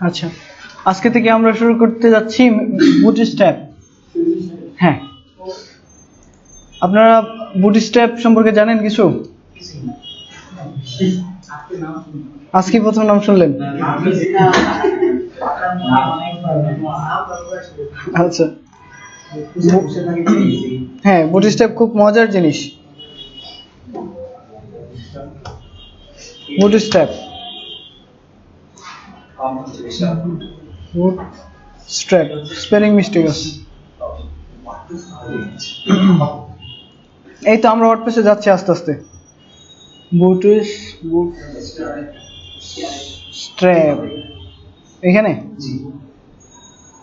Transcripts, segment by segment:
আচ্ছা, আজকে থেকে আমরা শুরু করতে যাচ্ছি বুটস্ট্র্যাপ। হ্যাঁ, আপনারা বুটস্ট্র্যাপ সম্পর্কে জানেন কিছু? আজকে প্রথম নাম শুনলেন? আচ্ছা, হ্যাঁ, বুটস্ট্র্যাপ খুব মজার জিনিস। বুটস্ট্র্যাপ বুটস্ট্র্যাপ স্পেলিং মিস্টেক আছে। এই তো আমরা ওয়ার্ডপ্রেসে যাচ্ছি আস্তে আস্তে। বুটস্ট্র্যাপ এখানে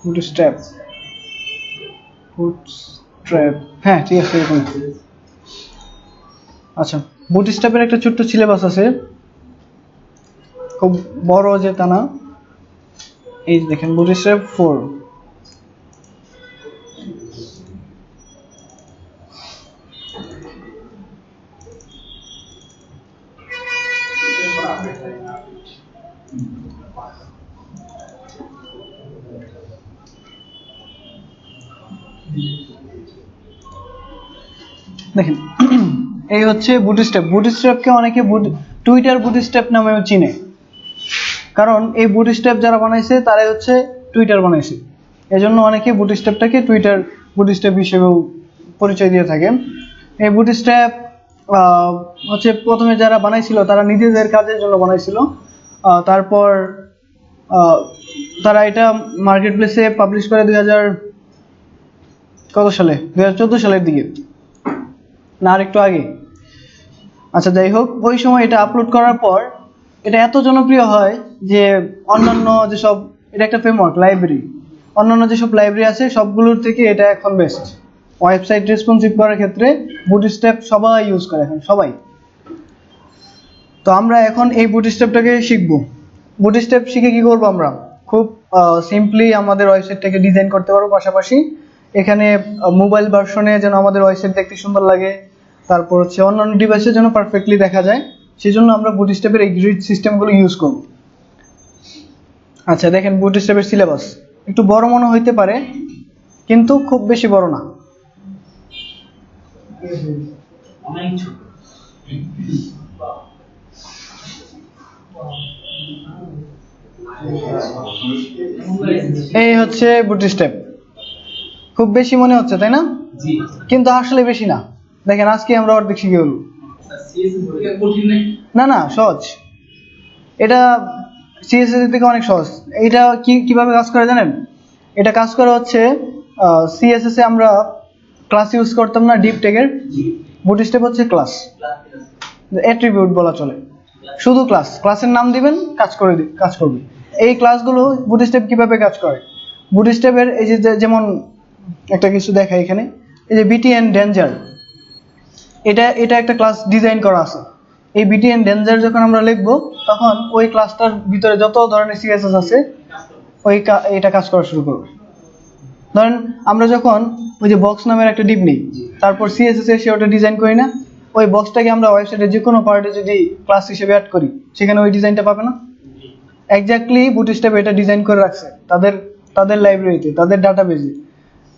বুটস্ট্র্যাপ বুটস্ট্র্যাপ, হ্যাঁ ঠিক আছে এরকম। আচ্ছা, বুটস্ট্র্যাপের একটা ছোট্ট সিলেবাস আছে, খুব বড় যে তা না। এই দেখেন বুটস্ট্র্যাপ 4। দেখেন এই হচ্ছে বুটস্ট্র্যাপ। বুটস্ট্র্যাপকে অনেকে টুইটার বুটস্ট্র্যাপ নামেও চিনে, কারণ এই বুটস্ট্র্যাপ যারা বানাইছে তারাই হচ্ছে টুইটার বানাইছে। এজন্য অনেকে বুটস্ট্র্যাপটাকে টুইটার বুটস্ট্র্যাপ হিসেবেও পরিচয় দিয়ে থাকেন। এই বুটস্ট্র্যাপ হচ্ছে প্রথমে যারা বানাইছিল তারা নিজেদের কাজের জন্য বানাইছিল, তারপর তারা এটা মার্কেট প্লেসে পাবলিশ করে 2014 সালের দিকে, না আর একটু আগে। আচ্ছা যাই হোক, ওই সময় এটা আপলোড করার পর এটা এত জনপ্রিয় হয় যে অন্যান্য যেসব, এটা একটা ফ্রেমওয়ার্ক লাইব্রেরি, অন্যান্য যেসব লাইব্রেরি আছে সবগুলোর থেকে এটা এখন বেস্ট। ওয়েবসাইট রেসপন্সিভ করার ক্ষেত্রে বুটস্ট্র্যাপ সবাই ইউজ করে, এখন সবাই। তো আমরা এখন এই বুটস্ট্র্যাপটাকে শিখবো। বুটস্ট্র্যাপ শিখে কি করবো? আমরা খুব সিম্পলি আমাদের ওয়েবসাইটটাকে ডিজাইন করতে পারবো। পাশাপাশি এখানে মোবাইল ভার্সনে যেন আমাদের ওয়েবসাইট দেখতে সুন্দর লাগে, তারপর হচ্ছে অন্যান্য ডিভাইসে যেন পারফেক্টলি দেখা যায়, সেজন্য আমরা বুটস্ট্র্যাপের এই গ্রিড সিস্টেমগুলো ইউজ করব। আচ্ছা দেখেন, বুটস্ট্র্যাপের সিলেবাস একটু বড় মনে হইতে পারে, কিন্তু খুব বেশি বড় না। এই হচ্ছে বুটস্ট্র্যাপ। খুব বেশি মনে হচ্ছে তাই না? কিন্তু আসলে বেশি না। দেখেন আজকে আমরা অর্ধেক শিখে গেল। না না, সহজ। এটা সিএসএস থেকে অনেক সহজ। এটা কিভাবে কাজ করে জানেন? এটা কাজ করে হচ্ছে সিএসএস এ আমরা ক্লাস ইউজ করতাম না ডিপ ট্যাগের, বুটস্ট্র্যাপ হচ্ছে ক্লাস, অ্যাট্রিবিউট বলা চলে। শুধু ক্লাসের নাম দিবেন, কাজ করবে। এই ক্লাসগুলো বুটস্ট্র্যাপ কিভাবে কাজ করে? বুটস্ট্র্যাপের এই যে যেমন একটা কিছু দেখায় এখানে, এই যে বিটিএন ডেঞ্জার, এটা একটা ক্লাস ডিজাইন করা আছে। এই বিটিএন ডেঞ্জার যখন আমরা লিখবো তখন ওই ক্লাসটার ভিতরে যত ধরনের সিএসএস আছে এটা কাজ করা শুরু করবে। ধরেন আমরা যখন ওই যে বক্স নামের একটা ডিপ নেই, তারপর সিএসএস এসে ওটা ডিজাইন করি না, ওই বক্সটাকে আমরা ওয়েবসাইটের যে কোনো পার্টে যদি ক্লাস হিসেবে অ্যাড করি, সেখানে ওই ডিজাইনটা পাবে না? এক্স্যাক্টলি বুটস্ট্র্যাপ এটা ডিজাইন করে রাখছে তাদের লাইব্রেরিতে, তাদের ডাটাবেজে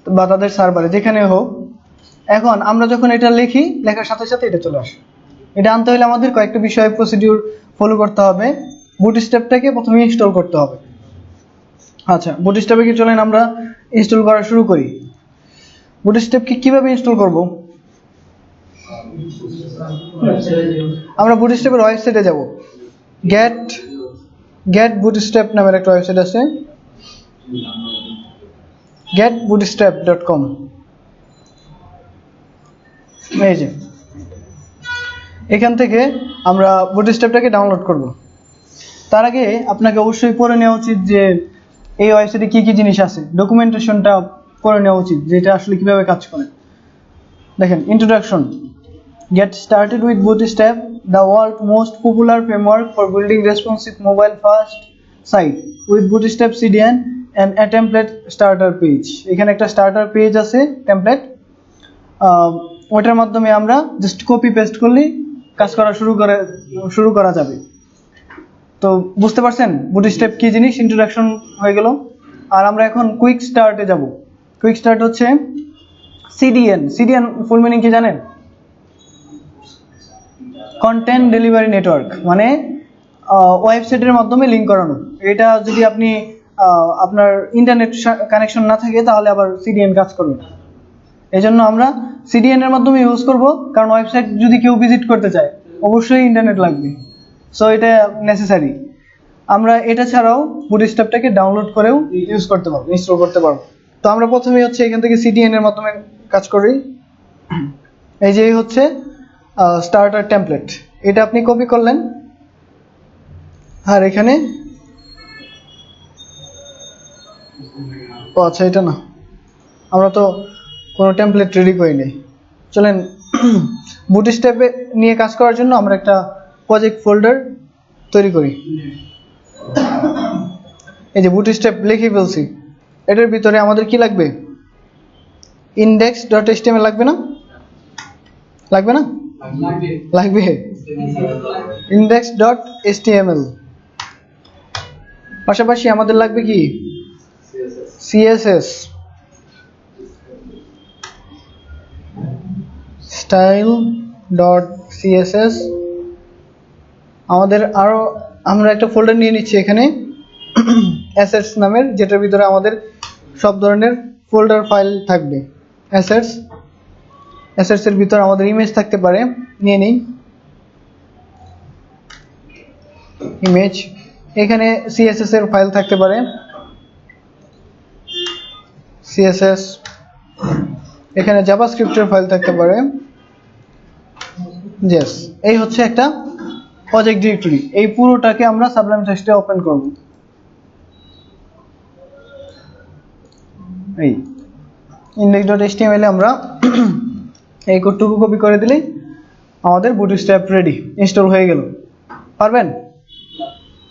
বা তাদের সার্ভারে, যেখানে হোক। এখন আমরা যখন এটা লিখি, লেখার সাথে সাথে এটা চলে আসে। এটা আনতে হলে আমাদের কয়েকটা বিষয় প্রসিডিউর ফলো করতে হবে। বুটস্ট্র্যাপটাকে প্রথমে ইনস্টল করতে হবে। আচ্ছা, বুটস্ট্র্যাপে চলেন আমরা ইনস্টল করা শুরু করি। বুটস্ট্র্যাপকে কিভাবে ইনস্টল করব? আমরা বুটস্ট্র্যাপের ওয়েবসাইটে যাব। গেট বুটস্ট্র্যাপ নামের একটা ওয়েবসাইট আছে, getbootstrap.com। এই যে এখান থেকে আমরা বুটস্ট্র্যাপটাকে ডাউনলোড করব। তার আগে আপনাকে অবশ্যই পড়ে নেওয়া উচিত যে এই ওয়েবসাইটে কি কি জিনিস আছে, ডকুমেন্টেশনটা পড়ে নেওয়া উচিত যে এটা আসলে কিভাবে কাজ করে। দেখেন, introduction. Get started with Bootstrap, the world's most popular framework for building responsive mobile-first site with Bootstrap CDN and a template starter page. এখানে একটা starter page আছে, টেমপ্লেট। ওটার মাধ্যমে আমরা জাস্ট কপি পেস্ট করলেই কাজ করা শুরু করা যাবে। তো বুঝতে পারছেন বুটস্ট্র্যাপ কি জিনিস, ইন্ট্রোডাকশন হয়ে গেল। আর আমরা এখন কুইক স্টার্টে যাব। কুইক স্টার্ট হচ্ছে সিডিএন ফুল মিনিং কি জানেন? কন্টেন্ট ডেলিভারি নেটওয়ার্ক, মানে ওয়েবসাইটের মাধ্যমে লিঙ্ক করানো। এটা যদি আপনি আপনার ইন্টারনেট কানেকশন না থাকে তাহলে আবার সিডিএন কাজ করবে না। এই জন্য আমরা সিডিএন এর মাধ্যমে ইউজ করব, কারণ ওয়েবসাইট যদি কেউ ভিজিট করতে চায় অবশ্যই ইন্টারনেট লাগবে, সো এটা নেসেসারি। আমরা এটা ছাড়াও বুটস্ট্র্যাপটাকে ডাউনলোড করেও ইউজ করতে পারবো, ইনস্টল করতে পারবো। তো আমরা প্রথমে হচ্ছে এখান থেকে সিডিএন এর মাধ্যমে কাজ করি। এই যে হচ্ছে স্টার্টার টেমপ্লেট, এটা আপনি কপি করলেন, আর এখানে আচ্ছা এটা না, আমরা তো কোনো টেমপ্লেট রেডি করি নাই। চলেন বুটস্ট্র্যাপে নিয়ে কাজ করার জন্য আমরা একটা প্রজেক্ট ফোল্ডার তৈরি করি। এই যে বুটস্ট্র্যাপ লিখে ফেলছি, এটার ভিতরে আমাদের কি লাগবে? index.html লাগবে না? লাগবে না? লাগবে index.html। পাশাপাশি আমাদের লাগবে কি? CSS, style.css। আমরা একটা ফোল্ডার নিয়ে নিচ্ছি এখানে assets নামের, যেটার ভিতরে আমাদের সব ধরনের ফোল্ডার ফাইল থাকবে। assets এর ভিতরে আমাদের ইমেজ থাকতে পারে, নিয়ে নিই ইমেজ। এখানে CSS এর ফাইল থাকতে পারে, CSS। এখানে জাভাস্ক্রিপ্ট এর ফাইল থাকতে পারে, yes। এই হচ্ছে একটা প্রজেক্ট ডিরেক্টরি। এই পুরোটাকে আমরা সাবলাইম টেক্সটে ওপেন করব। এই index.html এ আমরা এই কোডটুকু কপি করে দিলেই আমাদের বুটস্ট্র্যাপ রেডি, ইনস্টল হয়ে গেল। পারবেন?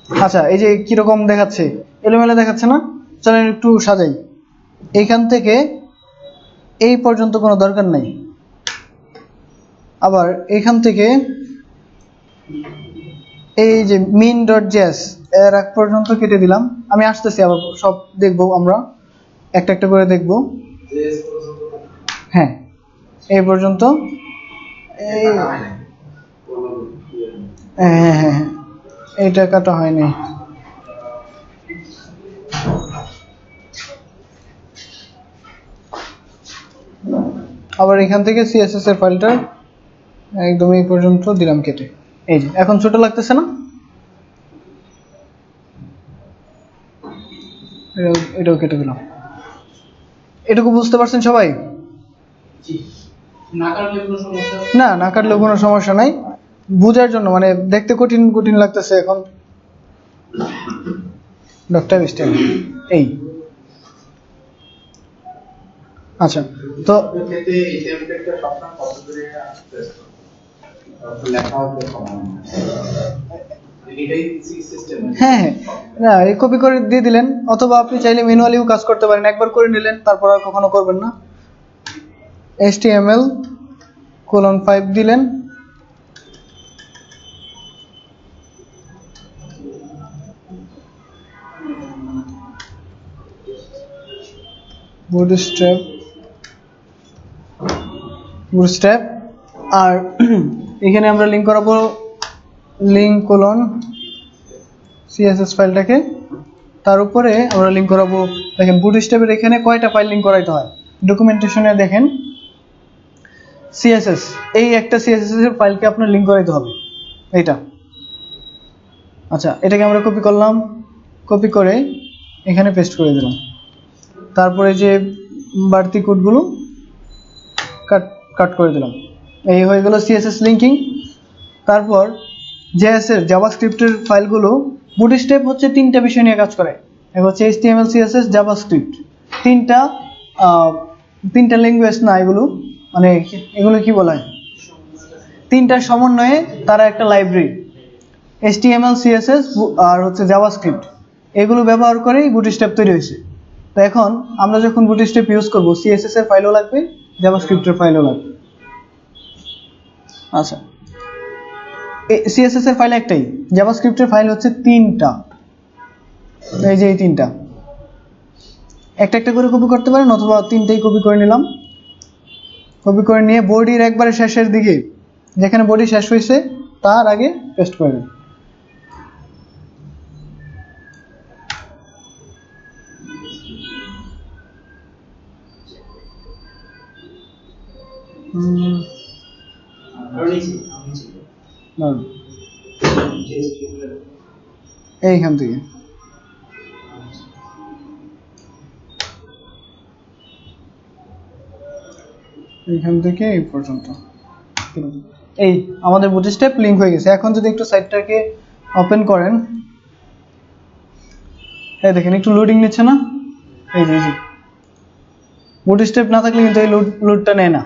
আচ্ছা, এই যে কিরকম দেখাচ্ছে, এলোমেলো দেখাচ্ছে না? চলেন একটু সাজাই। এইখান থেকে এই পর্যন্ত কোনো দরকার নাই, আবার এখান থেকে এই যে min.js এর আগ পর্যন্ত কেটে দিলাম। আমি আসতেছি, আবার সব দেখবো, আমরা একটা একটা করে দেখবো। হ্যাঁ, এই পর্যন্ত। হ্যাঁ, এইটা কাটা হয়নি। আবার এখান থেকে CSS এর ফাইলটা একদম এই পর্যন্ত দিলাম কেটে। এই যে এখন ছোট লাগতেছে না? এটাও কেটে দিলাম। এটুকু বুঝতে পারছেন সবাই? না, না কাটলেও কোনো সমস্যা নাই, বোঝার জন্য, মানে দেখতে কঠিন কঠিন লাগতেছে এখন। ডক্টর স্টাইল এই আচ্ছা, তো হ্যাঁ, না এই কপি করে দিয়ে দিলেন, অথবা আপনি চাইলে ম্যানুয়ালিও কাজ করতে পারেন। একবার করে নিলেন, তারপর আর কখনো করবেন না। HTML:5 দিলেন, বুটস্ট্র্যাপ, আর এখানে আমরা লিংক করাবো link:CSS ফাইলটাকে, তার উপরে আমরা লিংক করাবো। দেখেন বুটস্ট্র্যাপের এখানে কয়টা ফাইল লিংক করাইতে হয় ডকুমেন্টেশনে দেখেন। CSS, এই একটা CSS এর ফাইলকে আপনার লিংক করাইতে হবে, এইটা। আচ্ছা, এটাকে আমরা কপি করলাম, কপি করে এখানে পেস্ট করে দিলাম। তারপরে যে বাড়তি কোডগুলো কাট করে দিলাম। এই হয়ে গেল CSS লিঙ্কিং। তারপর JS এর জাভাস্ক্রিপ্টের ফাইলগুলো, বুটস্ট্র্যাপ হচ্ছে তিনটা বিষয় নিয়ে কাজ করে। এক হচ্ছে HTML, CSS, জাভাস্ক্রিপ্ট। তিনটা ল্যাঙ্গুয়েজ না এগুলো, মানে এগুলো কি বলা হয়, তিনটা সমন্বয়ে তারা একটা লাইব্রেরি। HTML, CSS আর হচ্ছে জাভাস্ক্রিপ্ট, এগুলো ব্যবহার করেই বুটস্ট্র্যাপ তৈরি হয়েছে। তো এখন আমরা যখন বুটস্ট্র্যাপ ইউজ করব, CSS এর ফাইলও লাগবে, জাভাস্ক্রিপ্টের ফাইলও লাগবে। আচ্ছা, সিএসএস এর ফাইল একটাই, জাভাস্ক্রিপ্টের ফাইল হচ্ছে 3টা। এই যে এই 3টা, একটা একটা করে কপি করতে পারেন অথবা 3টাই কপি করে নিলাম। কপি করে নিয়ে বডির একবারে শেষের দিকে, যেখানে বডি শেষ হয়েছে তার আগে পেস্ট করে দেন। এইখান থেকে এইখান থেকে এই পর্যন্ত এই আমাদের বুটস্ট্র্যাপ লিংক হয়ে গেছে। এখন যদি একটু সাইটটাকে ওপেন করেন, এই দেখেন একটু লোডিং নিচ্ছে না, এই যে বুটস্ট্র্যাপ না থাকলে কিন্তু এই লোডটা নেয় না।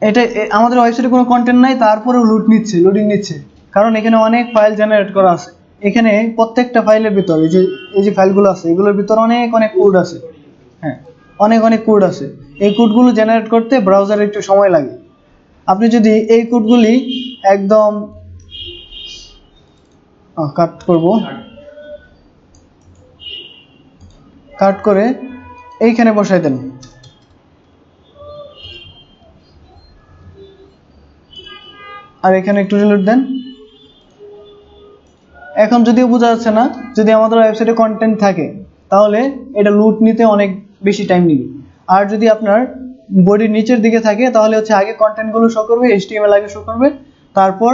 এটা আমাদের ওয়েবসাইটে কোনো কন্টেন্ট নাই, তারপরেও লোডিং নিচ্ছে, কারণ এখানে অনেক ফাইল জেনারেট করা আছে। এখানে প্রত্যেকটা ফাইলের ভিতর এই যে ফাইলগুলো আছে এগুলোর ভিতর অনেক কোড আছে। হ্যাঁ, অনেক কোড আছে। এই কোডগুলো জেনারেট করতে ব্রাউজারে একটু সময় লাগে। আপনি যদি এই কোডগুলি একদম কাট করে এইখানে বসাই দেন, আর এখানে একটু রিলোড দেন। এখন যদিও বোঝা যাচ্ছে না, যদি আমাদের ওয়েবসাইটে কন্টেন্ট থাকে তাহলে এটা লুট নিতে অনেক বেশি টাইম নেবে। আর যদি আপনার বডির নিচের দিকে থাকে তাহলে হচ্ছে আগে কন্টেন্টগুলো শো করবে, HTML আগে শো করবে, তারপর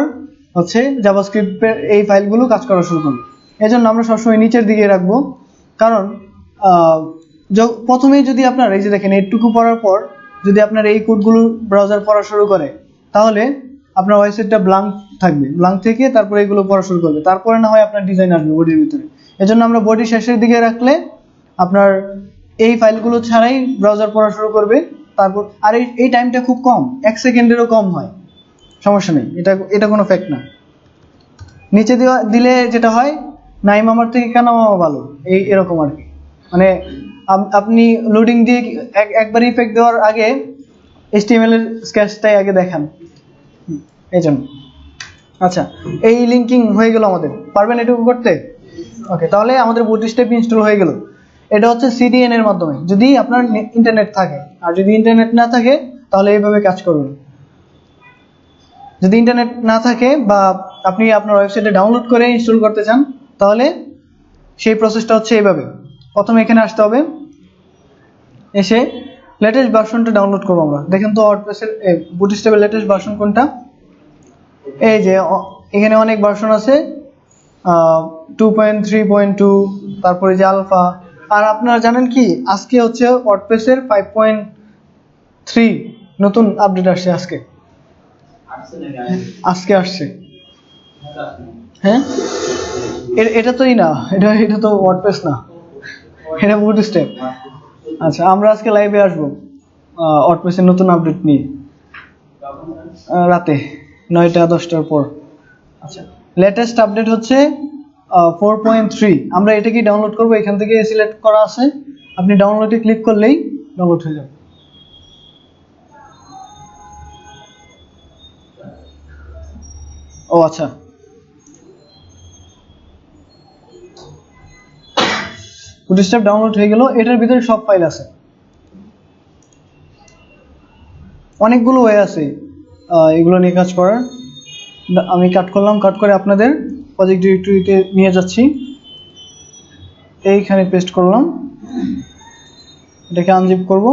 হচ্ছে জাভাস্ক্রিপ্টের এই ফাইলগুলো কাজ করা শুরু করবে। এজন্য আমরা সবসময় নিচের দিকে রাখবো, কারণ প্রথমেই যদি আপনার এই যে দেখেন এইটুকু পড়ার পর যদি আপনার এই কোডগুলো ব্রাউজার পড়া শুরু করে তাহলে আপনার ওয়েবসাইটটা ব্ল্যাঙ্ক থাকবে, ব্ল্যাঙ্ক থেকে তারপরে এগুলো পড়া শুরু করবে, তারপরে না হয় আপনার ডিজাইন আসবে বডির ভিতরে। এজন্য আমরা বডি শেষের দিকে রাখলে আপনার এই ফাইলগুলো ছাড়াই ব্রাউজার পড়া শুরু করবে। তারপর আর এই টাইমটা খুব কম, 1 সেকেন্ডেরও কম হয়, সমস্যা নেই, এটা কোনো ফ্যাক্ট না। নিচে দিলে যেটা হয়, নাইম আমার থেকে কেন মামা ভালো, এরকম আর কি। মানে আপনি লোডিং দিয়ে একবার ইফেক্ট দেওয়ার আগে HTML এর স্কেচটাই আগে দেখান, এই জন্য। আচ্ছা, এই লিঙ্কিং হয়ে গেল আমাদের, পারবেন এটুকু করতে? ওকে, তাহলে আমাদের বুটস্ট্র্যাপ ইনস্টল হয়ে গেল। এটা হচ্ছে CDN এর মাধ্যমে, যদি আপনার ইন্টারনেট থাকে। আর যদি ইন্টারনেট না থাকে তাহলে এইভাবে কাজ করবেন। যদি ইন্টারনেট না থাকে বা আপনি আপনার ওয়েবসাইটে ডাউনলোড করে ইনস্টল করতে চান তাহলে সেই প্রসেসটা হচ্ছে এইভাবে। প্রথমে এখানে আসতে হবে, এসে লেটেস্ট ভার্সনটা ডাউনলোড করবো আমরা। দেখেন তো ওয়ার্ডপ্রেসের বুটস্ট্র্যাপের লেটেস্ট ভার্সন কোনটা? এই যে এখানে অনেক ভার্সন আছে, 2.3.2, তারপরে যে আলফা। আর আপনারা জানেন কি, আজকে হচ্ছে ওয়ার্ডপ্রেসের 5.3 নতুন আপডেট আসছে। আজকে আসছে। হ্যাঁ, এটা তোই না, এটা তো ওয়ার্ডপ্রেস না, এটা বুটস্ট্র্যাপ। আচ্ছা, আমরা আজকে লাইভে আসবো ওয়ার্ডপ্রেসের নতুন আপডেট নিয়ে, রাতে 9টা-10টার পর। আচ্ছা, লেটেস্ট আপডেট হচ্ছে 4.3। আমরা এটাকে ডাউনলোড করবো, এখান থেকে সিলেক্ট করা আছে, আপনি ডাউনলোডে ক্লিক করলেই ডাউনলোড হয়ে যাবে। ও আচ্ছা, বুটস্ট্র্যাপ ডাউনলোড হয়ে গেল। এটার ভিতরে সব ফাইল আছে, অনেকগুলো ওয়ে আছে এগুলো নিয়ে কাজ করার। আমি কাট করলাম, কাট করে আপনাদের প্রজেক্ট ডিরেক্টরিতে নিয়ে যাচ্ছি, এইখানে পেস্ট করলাম, এটাকে আনজিপ করব।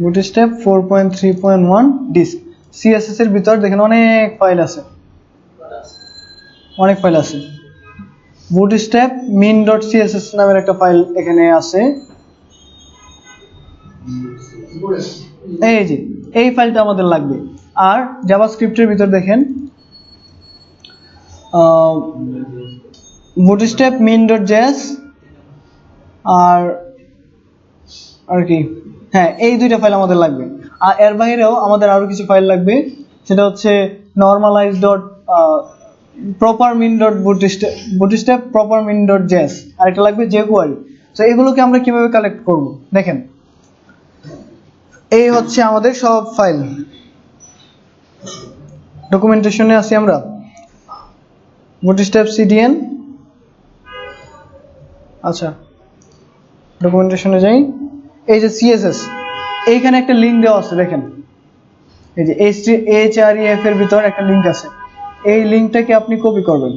বুটস্ট্র্যাপ 4.3.1 ডিস্ক CSS এর ভিতর দেখেন অনেক ফাইল আছে, বুটস্ট্র্যাপ min.css নামের একটা ফাইল এখানে আছে। এই যে এই ফাইলটা আমাদের লাগবে। আর জাভাস্ক্রিপ্টের ভিতর দেখেন বুটস্ট্র্যাপ min.js আর কি, হ্যাঁ, এই দুইটা ফাইল আমাদের লাগবে। আর এর বাইরেও আমাদের আরো কিছু ফাইল লাগবে, সেটা হচ্ছে normalize.propermin.bootstrap propermin.js, আর এটা লাগবে jQuery। তো এগুলোকে আমরা কিভাবে কালেক্ট করব দেখেন। এই হচ্ছে আমাদের সব ফাইল। ডকুমেন্টেশনে আছি আমরা, বুটস্ট্র্যাপ সিডিএন। আচ্ছা, ডকুমেন্টেশনে যাই। এই যে সিএসএস, এইখানে একটা লিঙ্ক দেওয়া আছে, দেখেন এই যে href এর ভিতর একটা লিঙ্ক আছে। এই লিঙ্কটাকে আপনি কপি করবেন।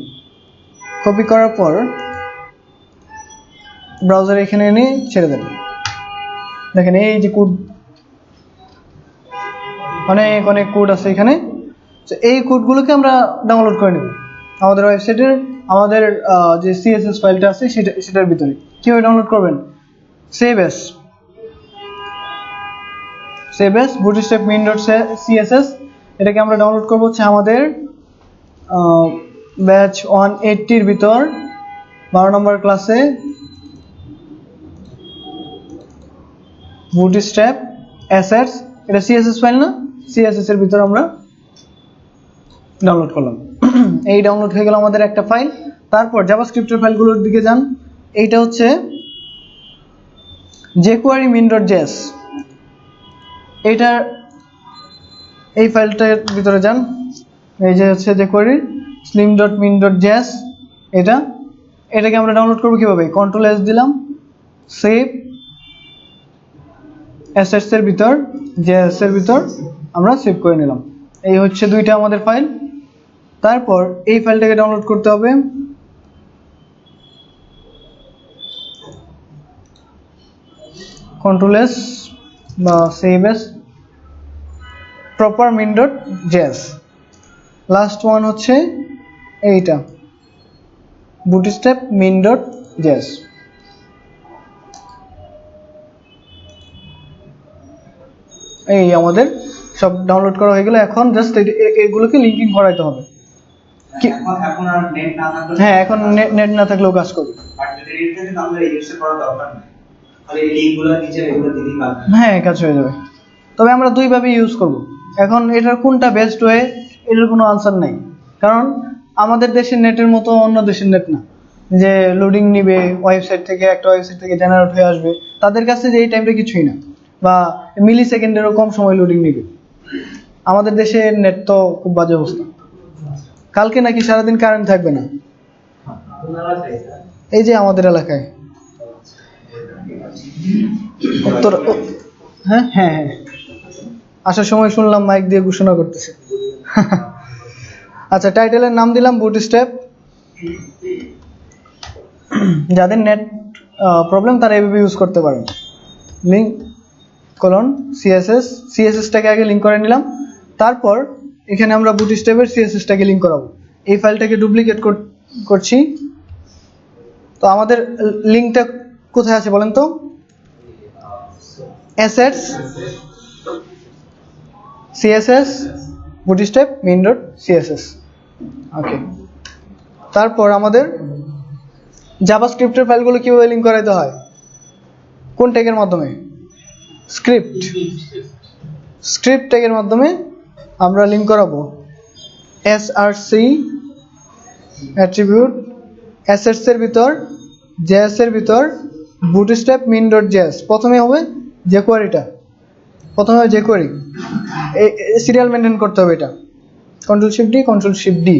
কপি করার পর ব্রাউজার এখানে এনে ছেড়ে দেবেন। দেখেন এই যে কোড, অনেক অনেক কোড আছে এখানে। এই কোডগুলোকে আমরা ডাউনলোড করে নেব আমাদের ওয়েবসাইটের, আমাদের যে সিএসএস ফাইলটা আছে সেটার ভিতরে। কিভাবে ডাউনলোড করবেন? সেভ এস বুটস্ট্র্যাপ min.css, এটাকে আমরা ডাউনলোড করব হচ্ছে আমাদের ব্যাচ 180 এর ভিতর 12 নম্বর ক্লাসে বুটস্ট্র্যাপ assets, এটা সিএসএস ফাইল না, সিএসএস এর ভিতর আমরা ডাউনলোড করলাম। এই ডাউনলোড হয়ে গেল আমাদের একটা ফাইল। তারপর জাভাস্ক্রিপ্টের ফাইলগুলোর দিকে যান। এইটা হচ্ছে jQuery min.js, এইটার এই ফাইলটার ভিতরে যান। এই যে হচ্ছে jQuery slim.min.js, এটাকে আমরা ডাউনলোড করব কিভাবে? কন্ট্রোল এস দিলাম, সেভ অ্যাসেটস এর ভিতর, জেএস এর ভিতর আমরা সেভ করে নিলাম। এই হচ্ছে দুইটা আমাদের ফাইল। তারপর এই ফাইলটাকে ডাউনলোড করতে হবে। কন্ট্রোল এস বা save S, proper min.js। Last one হচ্ছে এইটা বুটস্ট্র্যাপ min.js। এই আমাদের সব ডাউনলোড করা হয়ে গেল। এখন জাস্ট এগুলোকে লিংকিং করাইতে হবে। এখন আর নেট না থাকলে, হ্যাঁ, এখন নেট না থাকলেও কাজ করবে। বাট যদি নেট থাকে তাহলে রেজিস্টার করার দরকার নেই, খালি এই লিংকগুলো নিচে এগুলো দিলেই কাজ হবে। হ্যাঁ, কাজ হয়ে যাবে। তবে আমরা দুইভাবে ইউজ করব। এখন এটার কোনটা বেস্ট ওয়ে, এটার কোনো আনসার নেই, কারণ আমাদের দেশের নেটের মতো অন্য দেশের নেট না যে লোডিং নিবে ওয়েবসাইট থেকে, একটা ওয়েবসাইট থেকে জেনারেট হয়ে আসবে। তাদের কাছে যে এই টাইমটা কিছুই না, বা মিলি সেকেন্ডেরও কম সময় লোডিং নিবে। আমাদের দেশের নেট তো খুব বাজে অবস্থা। কালকে নাকি সারাদিন কারেন্ট থাকবে না, এই যে আমাদের এলাকায়। হ্যাঁ হ্যাঁ হ্যাঁ, আসার সময় শুনলাম মাইক দিয়ে ঘোষণা করতেছে। আচ্ছা, টাইটেলের নাম দিলাম বুটস্ট্র্যাপ। যাদের নেট প্রবলেম তারা এইভাবে ইউজ করতে পারেন। লিঙ্ক কলন সিএসএসটাকে আগে লিঙ্ক করে নিলাম। তারপর এখানে আমরা বুটস্ট্র্যাপের সিএসএসটাকে লিঙ্ক করাবো। এই ফাইলটাকে ডুপ্লিকেট করছি। তো আমাদের লিঙ্কটা কোথায় আছে বলেন তো? assets css bootstrap min.css। ওকে, তারপর আমাদের জাভাস্ক্রিপ্টের ফাইলগুলো কিভাবে লিঙ্ক করাইতে হয়? কোন ট্যাগের মাধ্যমে? স্ক্রিপ্ট ট্যাগের মাধ্যমে আমরা লিঙ্ক করাবো। src অ্যাট্রিবিউট assets এর ভিতর, js এর ভিতর bootstrap min.js। প্রথমে হবে jQuery-টা, প্রথমে হবে jQuery, এই সিরিয়াল মেনটেন করতে হবে। এটা কন্ট্রোল শিফট ডি।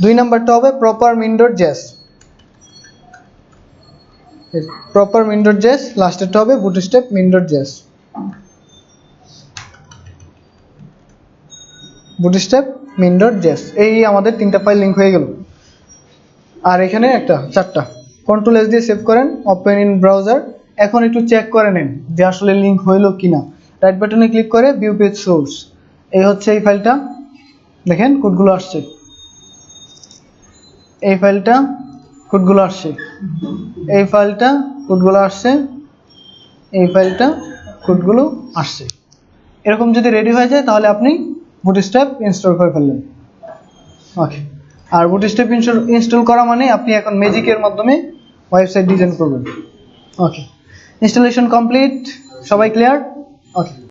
2 নাম্বারটা হবে প্রপার min.js, প্রপার min.js। লাস্টেরটা হবে bootstrap min.js, bootstrap min.js। এই আমাদের 3টা ফাইল লিংক হয়ে গেল। আর এখানে একটা 4টা। কন্ট্রোল এস দিয়ে সেভ করেন, ওপেন ইন ব্রাউজার। এখন একটু চেক করে নেন যে আসলে লিংক হইলো কিনা। রাইট বাটনে ক্লিক করে ভিউ পেজ সোর্স। এই হচ্ছে এই ফাইলটা, দেখেন কোডগুলো আসছে। এই ফাইলটা কোডগুলো আসছে, এই ফাইলটা কোডগুলো আসছে, এই ফাইলটা কোডগুলো আসছে। এরকম যদি রেডি হয়ে যায় তাহলে আপনি বুটস্ট্র্যাপ ইনস্টল করে ফেললেন। ওকে, আর বুটস্ট্র্যাপ ইনস্টল করা মানে আপনি এখন ম্যাজিকের মাধ্যমে ওয়েবসাইট ডিজাইন করবেন। ওকে, ইনস্টলেশন কমপ্লিট। সবাই ক্লিয়ার? ওকে।